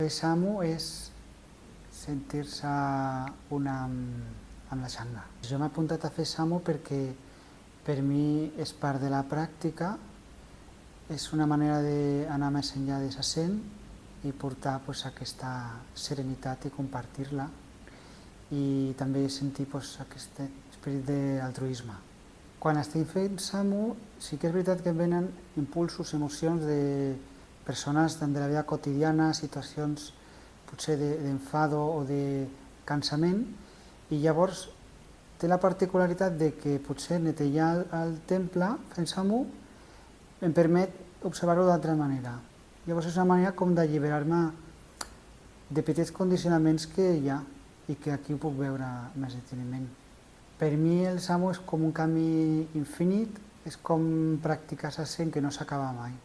fer Samu és sentir-se una amb la Sangha. Jo m'he apuntat a fer Samu perquè per mi és part de la pràctica, és una manera d'anar més enllà de sa sent i portar aquesta serenitat i compartir-la, i també sentir aquest esperit d'altruisme. Quan estic fent Samu sí que és veritat que em venen impulsos, emocions de persones de la vida quotidiana, situacions potser d'enfado o de cansament, i llavors té la particularitat de que potser netejar el temple fent Samu em permet observar-ho d'altra manera. Llavors és una manera com d'alliberar-me de petits condicionaments que hi ha i que aquí ho puc veure més deteniment. Per mi el Samu és com un camí infinit, és com practicar la sent que no s'acaba mai.